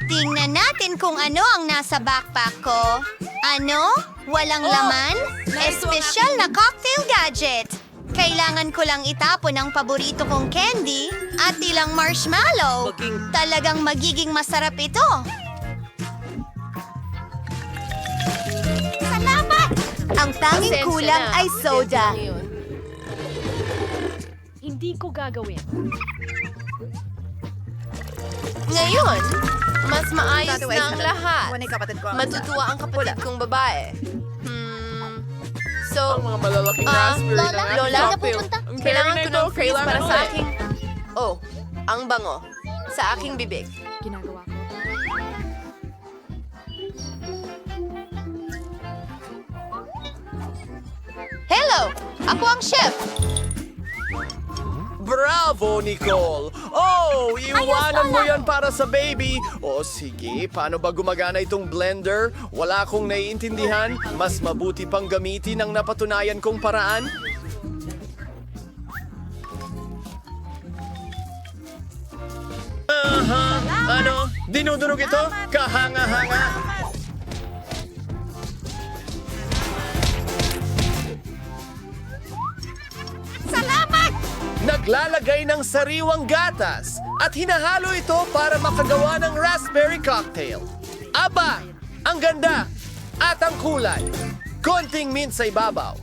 Tingnan natin kung ano ang nasa backpack ko. Ano? Walang laman? Espesyal na cocktail gadget. Kailangan ko lang itapon ang paborito kong candy at ilang marshmallow. Talagang magiging masarap ito. Salamat! Ang tanging kulang ay soda. Hindi ko gagawin. Ngayon, mas maayos na ang lahat. Matutuwa ang kapatid kong babae. So, Mga malalaking raspberry Lola, ng aking Lola, na cocktail. pupunta. Ang kailangan berry ko na ng ito, freeze para kailangan sa ulit. aking... Oh, ang bango. Sa aking bibig. Ginagawa ko. Hello! Ako ang chef. Bravo, Nicole! Oh, iwanan mo yan para sa baby! O sige, paano ba gumagana itong blender? Wala akong naiintindihan. Mas mabuti pang gamitin ang napatunayan kong paraan. Ano? Dinudunog ito? Kahanga-hanga? Salamat! Naglalagay ng sariwang gatas at hinahalo ito para makagawa ng raspberry cocktail. Aba! Ang ganda! At ang kulay. Konting mint sa ibabaw.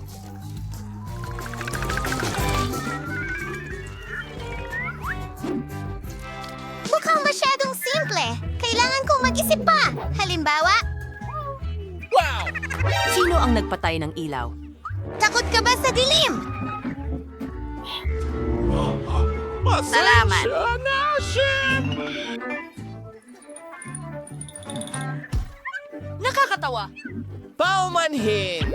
Mukhang masyadong simple. Kailangan kong mag-isip pa. Halimbawa, Sino ang nagpatay ng ilaw? takot ka ba sa dilim? Salamat! Na, chef! Nakakatawa! Paumanhin!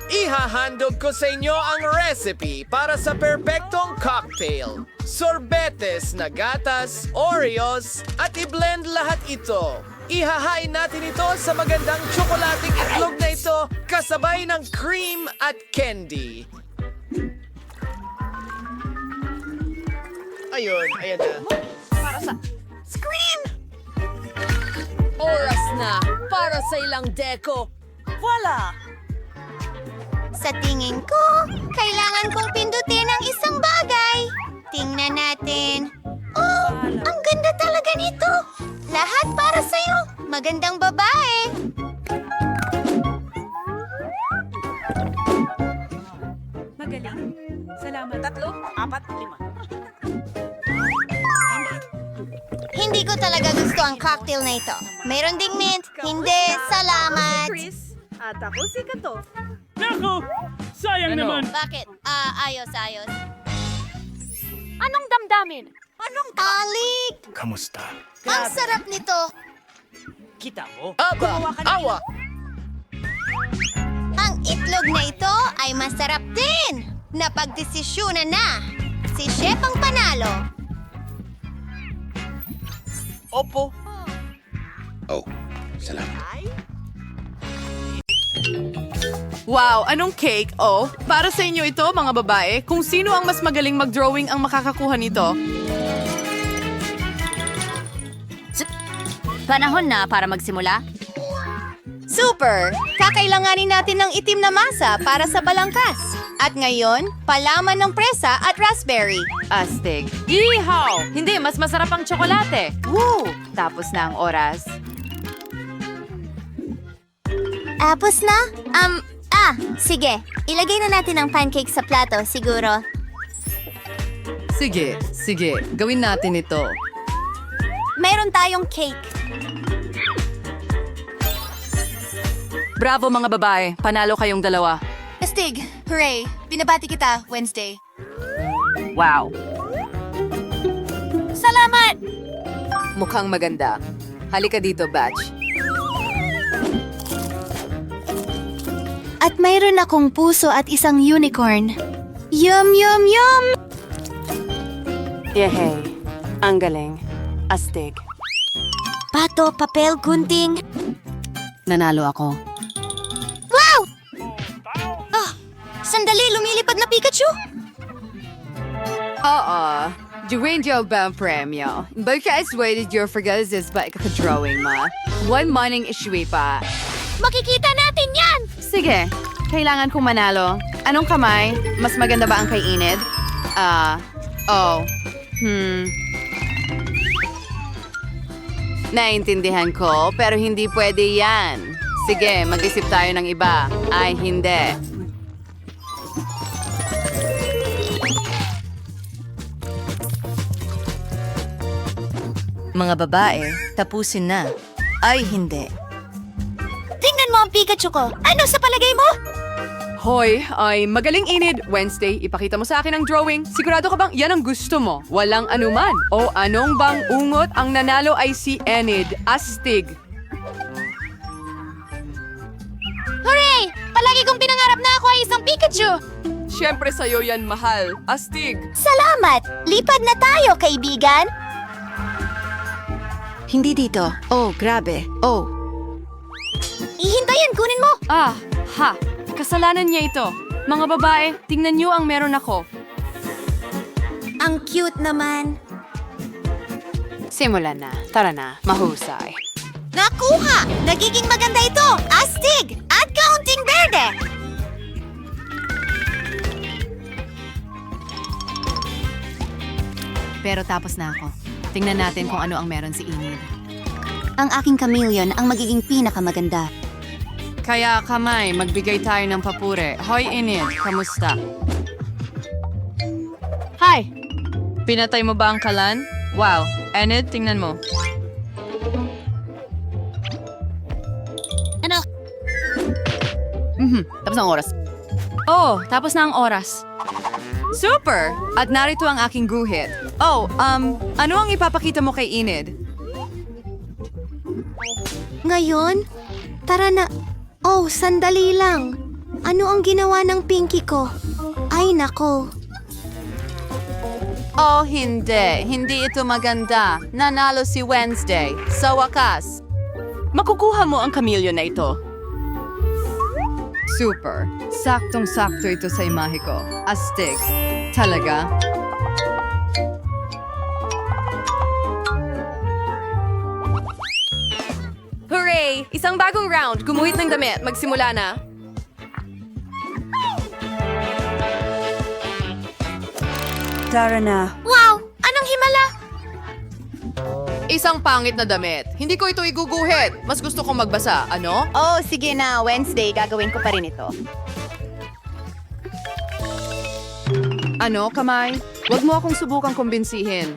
Ihahandog ko sa inyo ang recipe para sa perpektong cocktail. Sorbetes na gatas, Oreos, at i-blend lahat ito. Ihahain natin ito sa magandang tsokolating itlog na ito kasabay ng cream at candy. Ayun, ayan na. Scream! Oras na para sa ilang deko. Wala! Sa tingin ko, kailangan kong pindutin ang isang bagay. Tingnan natin. Oh, ang ganda talaga nito. Lahat para sa'yo. Magandang babae. Magaling. Salamat. 3, 4, 5. Hindi ko talaga gusto ang cocktail na ito. Mayroon ding mint. Hindi, salamat. Chris, at ako si Kato. Naku! Sayang naman! Bakit? Ayos. Anong damdamin? Alik! Kamusta? Ang sarap nito. Aba! Awa! Ang itlog na ito ay masarap din. Napagdesisyonan na. Si Chef ang panalo. Opo. Wow, anong cake? Oh, para sa inyo ito, mga babae. Kung sino ang mas magaling mag-drawing ang makakakuha nito. Panahon na para magsimula. Super! Kakailanganin natin ng itim na masa para sa balangkas. At ngayon, palaman ng presa at raspberry. Astig. Ihaw! Hindi, mas masarap ang tsokolate. Woo! Tapos na ang oras. Apos na? Sige. Ilagay na natin ang pancake sa plato, siguro. Sige. Gawin natin ito. Meron tayong cake. Bravo mga babae, panalo kayong dalawa. Astig! Hooray! Binabati kita, Wednesday. Wow. Salamat! Mukhang maganda. Halika dito, Batch. At mayroon akong puso at isang unicorn. Yum, yum, yum! Yehey. Ang galing. Astig. Pato, papel, gunting. Nanalo ako. Wow! Ah, sandali, lumilipad na Pikachu. Oo. During ba ang premyo? Because waited your forgazes ba ikakadrawing ma? One morning issuey pa. Makikita natin yan! Sige, kailangan kong manalo. Anong kamay? Mas maganda ba ang kay Enid? Naintindihan ko, pero hindi pwede yan. Sige, mag-isip tayo ng iba. Ay, hindi. Mga babae, tapusin na. Ay, hindi. Tingnan mo ang Pikachu ko. Ano sa palagay mo? Hoy, ay magaling Enid. Wednesday, ipakita mo sa akin ang drawing. Sigurado ka bang yan ang gusto mo? Walang anuman. O anong bang ungot ang nanalo ay si Enid? Astig. Hooray! Palagi kong pinangarap na ako ay isang Pikachu. Siyempre sa'yo yan, mahal. Astig. Salamat! Lipad na tayo, kaibigan! Hindi dito. Oh, grabe. Oh. Ihintayin, kunin mo! Kasalanan niya ito. Mga babae, tingnan niyo ang meron ako. Ang cute naman. Simulan na. Tara na. Mahusay. Nakuha! Nagiging maganda ito! Astig! At kaunting berde! Pero tapos na ako. Tingnan natin kung ano ang meron si Enid. Ang aking chameleon ang magiging pinakamaganda. Kaya kamay, magbigay tayo ng papure. Hoy Enid, kamusta? Hi! Pinatay mo ba ang kalan? Wow, Enid, tingnan mo. Ano? Tapos na ang oras. Oh, tapos na ang oras. Super! At narito ang aking guhit. Oh, ano ang ipapakita mo kay Enid? Ngayon? Tara na. Oh, sandali lang. Ano ang ginawa ng Pinky ko? Ay, nako. Oh, hindi. Hindi ito maganda. Nanalo si Wednesday. Sa wakas. Makukuha mo ang chameleon na ito. Super. Saktong-sakto ito sa imahe ko. Astig. Talaga? Hooray! Isang bagong round. Gumuhit ng damit. Magsimula na. Tara na. Wow! Anong himala? Isang pangit na damit. Hindi ko ito iguguhit. Mas gusto kong magbasa. Ano? Oh, sige na. Wednesday, gagawin ko pa rin ito. Ano, kamay? Huwag mo akong subukang kumbinsihin.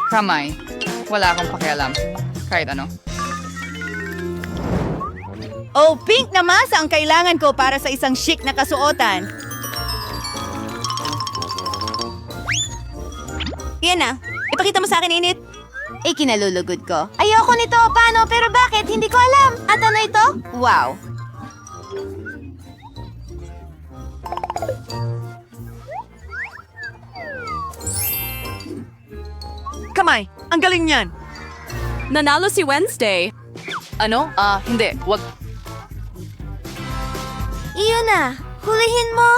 Kamay. Wala akong pakialam. Kahit ano. Oh, pink na masa ang kailangan ko para sa isang chic na kasuotan. Yan na. Ipakita mo sa akin, Init. Ikinalulugod ko. Ayoko nito. Paano? Pero bakit? Hindi ko alam. At ano ito? Wow. Kamay, ang galing niyan. Nanalo si Wednesday. Ano? Hindi. Wag. Iyon na. Hulihin mo.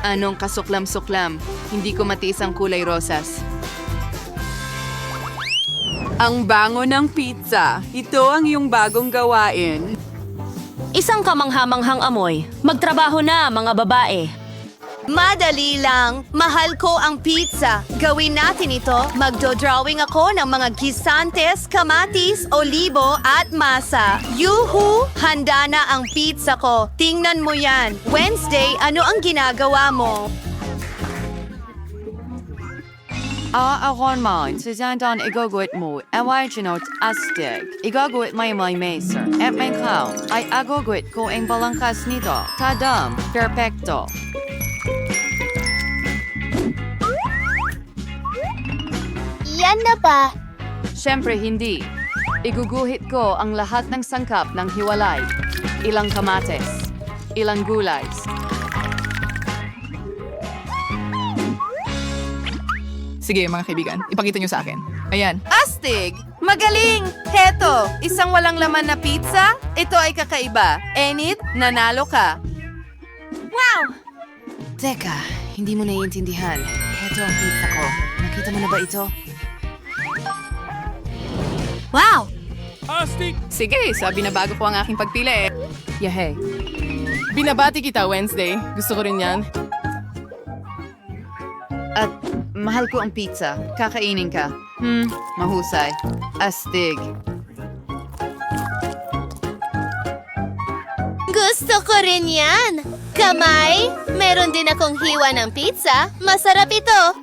Anong kasuklam-suklam? Hindi ko matiis ang kulay rosas. Ang bango ng pizza. Ito ang iyong bagong gawain. Isang kamanghamanghang amoy. Magtrabaho na, mga babae. Madali lang. Mahal ko ang pizza. Gawin natin ito. Magdodrawing ako ng mga gisantes, kamatis, olibo at masa. Yuhu! Handa na ang pizza ko. Tingnan mo yan. Wednesday, ano ang ginagawa mo? Ako naman, sa sandan igagawit mo, away ginot astig. Igagawit may mesa. At may clown, ay agagawit ko ang balangkas nito. Tadam, perfecto. Yan na ba? Siyempre hindi. Iguguhit ko ang lahat ng sangkap ng hiwalay. Ilang kamates. Ilang gulay. Sige, mga kaibigan. Ipakita nyo sa akin. Ayan. Astig! Magaling! Heto, isang walang laman na pizza? Ito ay kakaiba. Enid, nanalo ka. Teka, hindi mo naiintindihan. Heto ang pizza ko. Nakita mo na ba ito? Wow! Astig! Sige, sabi na bago ko ang aking pagpili. Yahe. Binabati kita, Wednesday. Gusto ko rin yan. At mahal ko ang pizza. Kakainin ka. Mahusay. Astig. Gusto ko rin yan! Kamay, meron din akong hiwa ng pizza. Masarap ito.